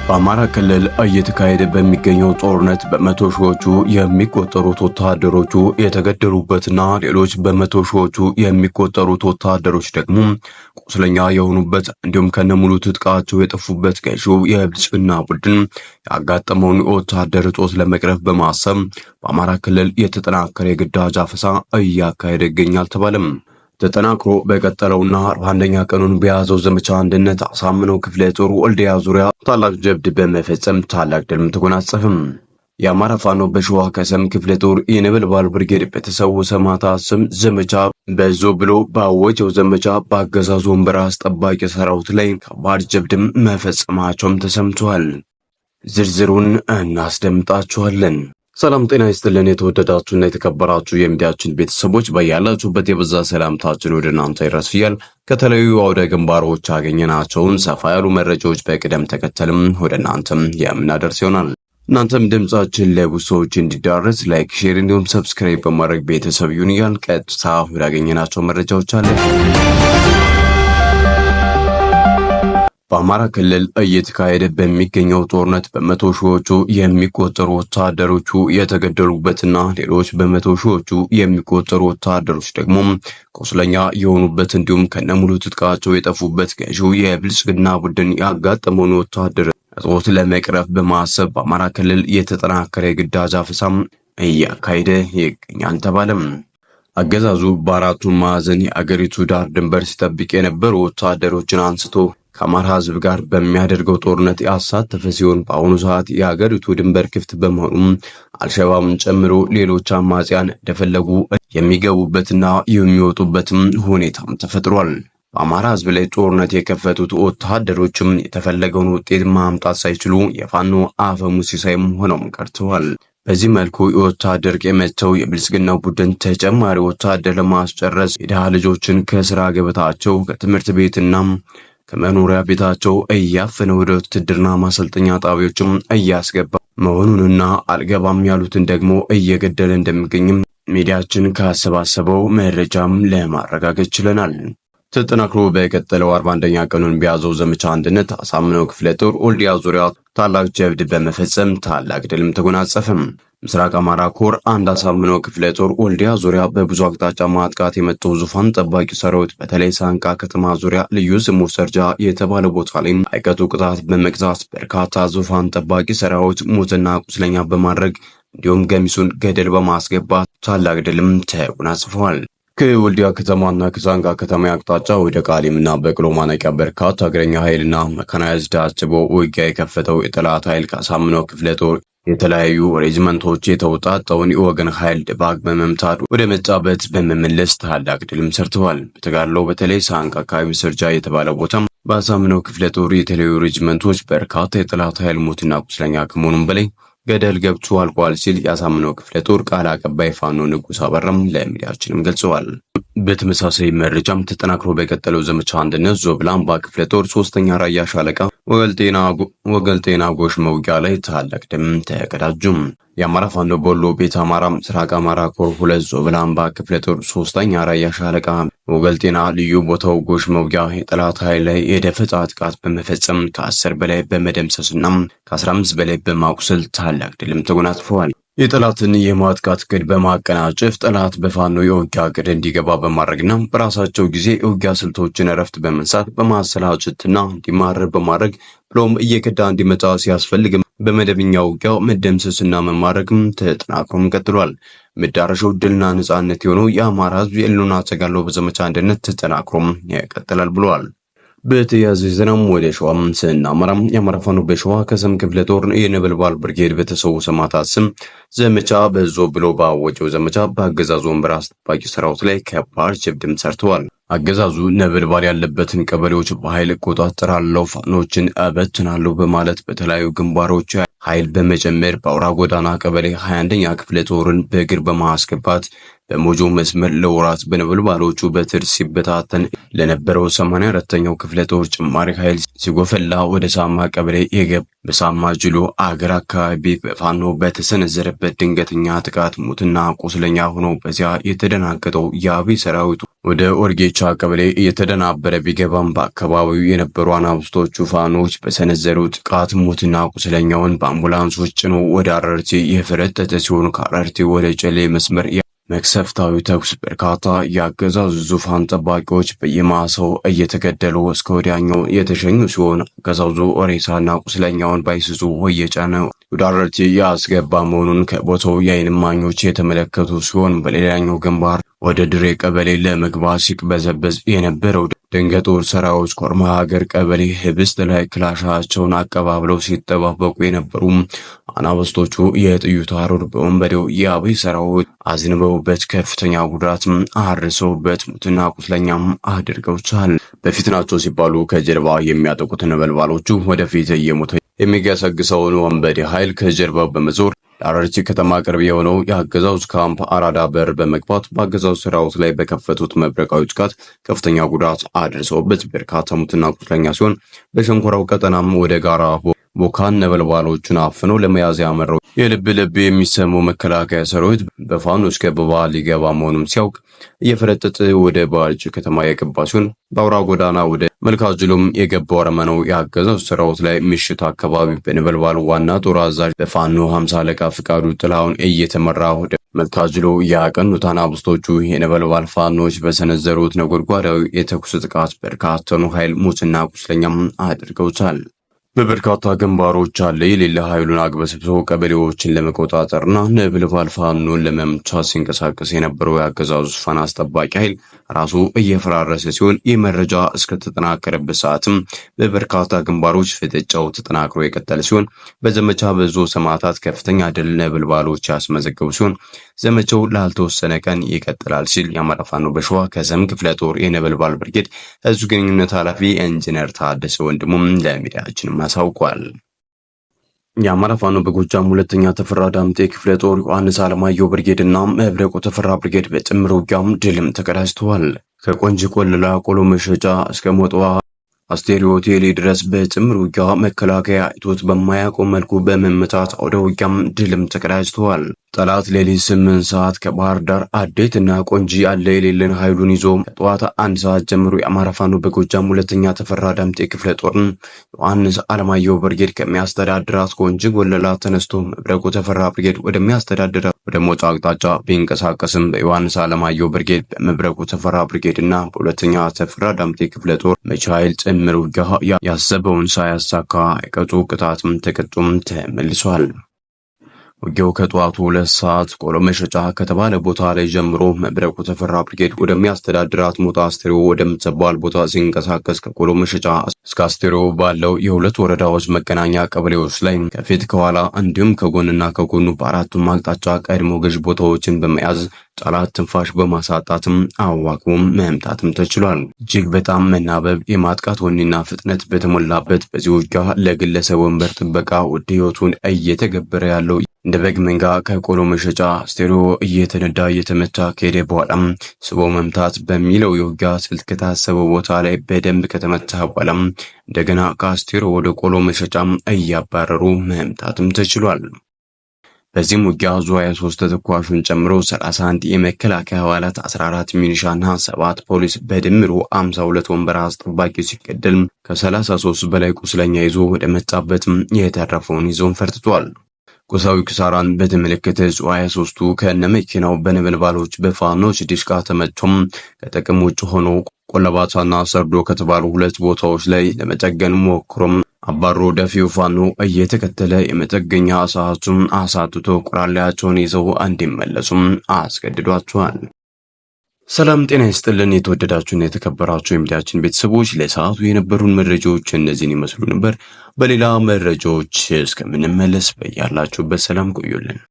በአማራ ክልል እየተካሄደ በሚገኘው ጦርነት በመቶ ሺዎቹ የሚቆጠሩት ወታደሮቹ የተገደሉበትና ሌሎች በመቶ ሺዎቹ የሚቆጠሩት ወታደሮች ደግሞ ቁስለኛ የሆኑበት እንዲሁም ከነሙሉ ትጥቃቸው የጠፉበት ገዢው የብልጽግና ቡድን ያጋጠመውን የወታደር እጦት ለመቅረፍ በማሰብ በአማራ ክልል የተጠናከረ የግዳጅ አፈሳ እያካሄደ ይገኛል ተባለም። ተጠናክሮ በቀጠለውና 41ኛ ቀኑን በያዘው ዘመቻ አንድነት አሳምነው ክፍለ ጦር ወልዲያ ዙሪያ ታላቅ ጀብድ በመፈጸም ታላቅ ድልም ተጎናጸፈም። የአማራ ፋኖ በሸዋ ከሰም ክፍለ ጦር የነበልባል ብርጌድ በተሰዉ ሰማዕታት ስም ዘመቻ በዞ ብሎ ባወጀው ዘመቻ በአገዛዙ ወንበር አስጠባቂ ሰራዊት ላይ ከባድ ጀብድም መፈጸማቸውም ተሰምቷል። ዝርዝሩን እናስደምጣችኋለን። ሰላም ጤና ይስጥልን። የተወደዳችሁና የተከበራችሁ የሚዲያችን ቤተሰቦች በያላችሁበት የበዛ ሰላምታችን ወደ እናንተ ይድረስ። ከተለያዩ አውደ ግንባሮች ያገኘናቸውን ሰፋ ያሉ መረጃዎች በቅደም ተከተልም ወደ እናንተም የምናደርስ ይሆናል። እናንተም ድምጻችን ለብዙ ሰዎች እንዲዳረስ ላይክ፣ ሼር እንዲሁም ሰብስክራይብ በማድረግ ቤተሰብ ይሁን እያልን ቀጥታ ወዳገኘናቸው መረጃዎች አለን። በአማራ ክልል እየተካሄደ በሚገኘው ጦርነት በመቶ ሺዎቹ የሚቆጠሩ ወታደሮቹ የተገደሉበትና ሌሎች በመቶ ሺዎቹ የሚቆጠሩ ወታደሮች ደግሞ ቁስለኛ የሆኑበት እንዲሁም ከነሙሉ ትጥቃቸው የጠፉበት ገዢው የብልጽግና ቡድን ያጋጠመውን ወታደር እጦት ለመቅረፍ በማሰብ በአማራ ክልል የተጠናከረ የግዳጅ አፈሳም እያካሄደ ይገኛል ተባለም። አገዛዙ በአራቱም ማዕዘን የአገሪቱ ዳር ድንበር ሲጠብቅ የነበሩ ወታደሮችን አንስቶ ከአማራ ሕዝብ ጋር በሚያደርገው ጦርነት ያሳተፈ ሲሆን በአሁኑ ሰዓት የሀገሪቱ ድንበር ክፍት በመሆኑም አልሸባብን ጨምሮ ሌሎች አማጽያን እንደፈለጉ የሚገቡበትና የሚወጡበትም ሁኔታም ተፈጥሯል። በአማራ ሕዝብ ላይ ጦርነት የከፈቱት ወታደሮችም የተፈለገውን ውጤት ማምጣት ሳይችሉ የፋኖ አፈሙዝ ሲሳይም ሆነውም ቀርተዋል። በዚህ መልኩ የወታደር የመተው የብልጽግናው ቡድን ተጨማሪ ወታደር ለማስጨረስ የድሃ ልጆችን ከስራ ገበታቸው ከትምህርት ቤትና ከመኖሪያ ቤታቸው እያፈነ ወደ ውትድርና ማሰልጠኛ ጣቢያዎችም እያስገባ መሆኑንና አልገባም ያሉትን ደግሞ እየገደለ እንደሚገኝም ሚዲያችን ካሰባሰበው መረጃም ለማረጋገጥ ችለናል። ተጠናክሮ በቀጠለው 41ኛ ቀኑን በያዘው ዘመቻ አንድነት አሳምነው ክፍለ ጦር ወልዲያ ዙሪያ ታላቅ ጀብድ በመፈጸም ታላቅ ድልም ተጎናጸፈም። ምስራቅ አማራ ኮር አንድ አሳምነው ክፍለ ጦር ወልዲያ ዙሪያ በብዙ አቅጣጫ ማጥቃት የመጣው ዙፋን ጠባቂ ሰራዊት በተለይ ሳንቃ ከተማ ዙሪያ ልዩ ስሙ ሰርጃ የተባለ ቦታ ላይ አይቀጡ ቅጣት በመግዛት በርካታ ዙፋን ጠባቂ ሰራዊት ሙትና ቁስለኛ በማድረግ እንዲሁም ገሚሱን ገደል በማስገባት ታላቅ ድልም ተጎናጽፈዋል። ከወልዲያ ከተማና ከሳንቃ ከተማ አቅጣጫ ወደ ቃሊምና በቅሎ ማነቂያ በርካታ እግረኛ ኃይልና መካናይዝድ አስቦ ውጊያ የከፈተው የጠላት ኃይል ከአሳምነው ክፍለ ጦር የተለያዩ ሬጅመንቶች የተውጣጣውን የወገን ኃይል ድባቅ በመምታት ወደ መጣበት በመመለስ ታላቅ ድልም ሰርተዋል። በተጋድሎ በተለይ ሳንቃ አካባቢ ሰርጃ የተባለ ቦታም በአሳምነው ክፍለ ጦር የተለያዩ ሬጅመንቶች በርካታ የጠላት ኃይል ሞትና ቁስለኛ ከመሆኑም በላይ ገደል ገብቶ አልቋል ሲል የአሳምነው ክፍለ ጦር ቃል አቀባይ ፋኖ ንጉስ አበራም ለሚዲያችንም ገልጸዋል። በተመሳሳይ መረጃም ተጠናክሮ በቀጠለው ዘመቻ አንድነት ዞብላምባ ክፍለ ጦር 3ኛ ራያ ሻለቃ ወገልጤና ጎሽ መውጊያ ላይ ታላቅ ድል ተቀዳጁም። የአማራ ፋኖ በወሎ ቤተ አማራ ምስራቅ አማራ ኮር 2 ዞብላምባ ክፍለ ጦር 3ኛ ራያ ሻለቃ ወገልጤና ልዩ ቦታው ጎሽ መውጊያ የጠላት ኃይል ላይ የደፈጣ ጥቃት በመፈጸም ከ10 በላይ በመደምሰስና ከ15 በላይ በማቁሰል ታላቅ ድልም ተጎናጽፈዋል። የጠላትን የማጥቃት ዕቅድ በማቀናጨፍ ጠላት በፋኖ የውጊያ ዕቅድ እንዲገባ በማድረግና በራሳቸው ጊዜ የውጊያ ስልቶችን እረፍት በመንሳት በማሰላቸትና እንዲማረር በማድረግ ብሎም እየከዳ እንዲመጣ ሲያስፈልግም በመደበኛ ውጊያው መደምሰስና መማረክም ተጠናክሮም ቀጥሏል። መዳረሻው ድልና ነጻነት የሆነው የአማራ ሕዝብ የህልውና ተጋድሎ በዘመቻ አንድነት ተጠናክሮም ይቀጥላል ብለዋል። በተያያዘ ዜናም ወደ ሸዋም ስናመራም የአማራ ፋኖ በሸዋ ከሰም ክፍለ ጦር የነበልባል ብርጌድ በተሰዉ ሰማዕታት ስም ዘመቻ በዞ ብሎ ባወጀው ዘመቻ በአገዛዙ ወንበር አስጠባቂ ሰራዊት ላይ ከባድ ጀብድም ሰርተዋል። አገዛዙ ነበልባል ያለበትን ቀበሌዎች በኃይል እቆጣጠራለሁ፣ ፋኖችን እበትናለሁ በማለት በተለያዩ ግንባሮች ኃይል በመጨመር በአውራ ጎዳና ቀበሌ 21ኛ ክፍለ ጦርን በእግር በማስገባት በሞጆ መስመር ለወራት በነበልባሎቹ በትር ሲበታተን ለነበረው 84ኛው ክፍለ ጦር ጭማሪ ኃይል ሲጎፈላ ወደ ሳማ ቀበሌ የገባ በሳማ ጅሎ አገር አካባቢ በፋኖ በተሰነዘረበት ድንገተኛ ጥቃት ሙትና ቁስለኛ ሆኖ በዚያ የተደናገጠው የአብይ ሰራዊቱ ወደ ኦርጌቻ ቀበሌ እየተደናበረ ቢገባም በአካባቢው የነበሩ አናብስቶቹ ፋኖች በሰነዘሩ ጥቃት ሙትና ቁስለኛውን በአምቡላንሶች ጭኖ ወደ አረርቲ የፈረጠጠ ሲሆን ከአረርቲ ወደ ጨሌ መስመር መክሰፍታዊ ተኩስ በርካታ የአገዛዙ ዙፋን ጠባቂዎች በየማሳው እየተገደሉ እስከ ወዲያኛው የተሸኙ ሲሆን አገዛዙ ሬሳና ቁስለኛውን ባይስዙ እየጫነ ወደ አረርቲ ያስገባ መሆኑን ከቦታው የዓይን እማኞች የተመለከቱ ሲሆን በሌላኛው ግንባር ወደ ድሬ ቀበሌ ለመግባት ሲቅበዘበዝ የነበረው ደንገጦር ሰራዊት ኮርማ ሀገር ቀበሌ ህብስት ላይ ክላሻቸውን አቀባብለው ሲጠባበቁ የነበሩ አናብስቶቹ የጥይቱ አሩር በወንበዴው የአብይ ሰራዊት አዝንበውበት ከፍተኛ ጉዳት አርሰውበት ሙትና ቁስለኛም አድርገውታል። በፊት ናቸው ሲባሉ ከጀርባ የሚያጠቁት ነበልባሎቹ ወደፊት እየሞተ የሚገሰግሰውን ወንበዴ ኃይል ከጀርባው በመዞር ለአረርቲ ከተማ ቅርብ የሆነው የአገዛዙ ካምፕ አራዳ በር በመግባት በአገዛዙ ሰራዊት ላይ በከፈቱት መብረቃዊ ጥቃት ከፍተኛ ጉዳት አድርሰውበት በርካታ ሙትና ቁስለኛ ሲሆን በሸንኮራው ቀጠናም ወደ ጋራ ቦካን ነበልባሎቹን አፍነው ለመያዝ ያመራው የልብ ልብ የሚሰማው መከላከያ ሰራዊት በፋኖች ከበባ ሊገባ መሆኑን ሲያውቅ እየፈረጠጠ ወደ ባልጭ ከተማ የገባ ሲሆን በአውራ ጎዳና ወደ መልካጅሎም የገባው አረመናው የአገዛዙ ሰራዊት ላይ ምሽት አካባቢ በነበልባሉ ዋና ጦር አዛዥ በፋኖ 50 አለቃ ፍቃዱ ጥላሁን እየተመራ ወደ መልካጅሎ ያቀኑት አናብስቶቹ የነበልባል ፋኖች በሰነዘሩት ነጎድጓዳዊ የተኩስ ጥቃት በርካታኑ ኃይል ሙትና ቁስለኛም አድርገውታል። በበርካታ ግንባሮች አለ የሌለ ኃይሉን አግበስብሶ ቀበሌዎችን ለመቆጣጠርና ነበልባል ፋኖን ለመምታት ሲንቀሳቀስ የነበረው የአገዛዙ ዙፋን አስጠባቂ ኃይል ራሱ እየፈራረሰ ሲሆን ይህ መረጃ እስከተጠናከረበት ሰዓትም በበርካታ ግንባሮች ፍጥጫው ተጠናክሮ የቀጠለ ሲሆን በዘመቻ ብዙ ሰማዕታት ከፍተኛ ድል ነበልባሎች ያስመዘገቡ ሲሆን ዘመቻው ላልተወሰነ ቀን ይቀጥላል ሲል የአማራ ፋኖ በሸዋ ከሰም ክፍለ ጦር የነበልባል ብርጌድ ህዝብ ግንኙነት ኃላፊ ኢንጂነር ታደሰ ወንድሙም ለሚዲያችን አሳውቋል። የአማራ ፋኖ በጎጃም ሁለተኛ ተፈራ ዳምጤ ክፍለ ጦር ዮሐንስ አለማየሁ ብርጌድና መብረቁ ተፈራ ብርጌድ በጥምር ውጊያም ድልም ተቀዳጅተዋል። ከቆንጂ ቆለላ ቆሎ መሸጫ እስከ ሞጣዋ አስቴሪዮ ሆቴል ድረስ በጥምር ውጊያ መከላከያ አይቶት በማያውቀው መልኩ በመመታት አውደ ውጊያም ድልም ተቀዳጅተዋል። ጠላት ሌሊት 8 ሰዓት ከባህር ዳር አዴትና ቆንጂ ያለ የሌለን ኃይሉን ይዞ ከጠዋት 1 ሰዓት ጀምሮ የአማራ ፋኖ በጎጃም ሁለተኛ ተፈራ ዳምጤ ክፍለ ጦርን ዮሐንስ አለማየሁ ብርጌድ ከሚያስተዳድራት ቆንጂ ጎለላ ተነስቶ መብረቁ ተፈራ ብርጌድ ወደሚያስተዳድራት ወደ ሞጣ አቅጣጫ ቢንቀሳቀስም በዮሐንስ አለማየሁ ብርጌድ በመብረቁ ተፈራ ብርጌድና በሁለተኛ ተፈራ ዳምጤ ክፍለ ጦር መቻይል ጥምር ውጊያ ያሰበውን ሳያሳካ የቀጡ ቅጣትም ተቀጡም ተመልሷል። ውጊያው ከጠዋቱ 2 ሰዓት ቆሎ መሸጫ ከተባለ ቦታ ላይ ጀምሮ መብረቁ ተፈራ ብርጌድ ወደሚያስተዳድራት ሞጣ አስቴሪዮ ወደምትባል ቦታ ሲንቀሳቀስ ከቆሎ መሸጫ እስከ አስቴሪዮ ባለው የሁለት ወረዳዎች መገናኛ ቀበሌዎች ላይ ከፊት ከኋላ እንዲሁም ከጎንና ከጎኑ በአራቱም አቅጣጫ ቀድሞ ገዥ ቦታዎችን በመያዝ ጠላት ትንፋሽ በማሳጣትም አዋቅቦም መምታትም ተችሏል። እጅግ በጣም መናበብ የማጥቃት ወኔና ፍጥነት በተሞላበት በዚህ ውጊያ ለግለሰብ ወንበር ጥበቃ ውድ ህይወቱን እየተገበረ ያለው እንደ በግ መንጋ ከቆሎ መሸጫ አስቴሪዮ እየተነዳ እየተመታ ከሄደ በኋላም ስቦ መምታት በሚለው የውጊያ ስልት ከታሰበው ቦታ ላይ በደንብ ከተመታ በኋላም እንደገና ከአስቴሪዮ ወደ ቆሎ መሸጫም እያባረሩ መምታትም ተችሏል። በዚህም ውጊያ ዙ 23 ተተኳሹን ጨምሮ 31 የመከላከያ አባላት 14 ሚሊሻና 7 ፖሊስ በድምሩ 52 ወንበር አስጠባቂ ሲገደል ከ33 በላይ ቁስለኛ ይዞ ወደ መጣበትም የተረፈውን ይዞን ፈርጥቷል። ቁሳዊ ክሳራን በተመለከተ ዙ 23ቱ ከነመኪናው በነበልባሎች በፋኖች ዲሽቃ ተመቶም ከጥቅም ውጭ ሆኖ ቆለባታና ሰርዶ ከተባሉ 2 ቦታዎች ላይ ለመጠገን ሞክሮም አባሮ ደፊው ፋኖ እየተከተለ የመጠገኛ ሰዓቱን አሳጥቶ ቁራሌያቸውን ይዘው እንዲመለሱም አስገድዷቸዋል። ሰላም ጤና ይስጥልን። የተወደዳችሁና የተከበራችሁ የሚዲያችን ቤተሰቦች ለሰዓቱ የነበሩን መረጃዎች እነዚህን ይመስሉ ነበር። በሌላ መረጃዎች እስከምንመለስ በያላችሁበት ሰላም ቆዩልን።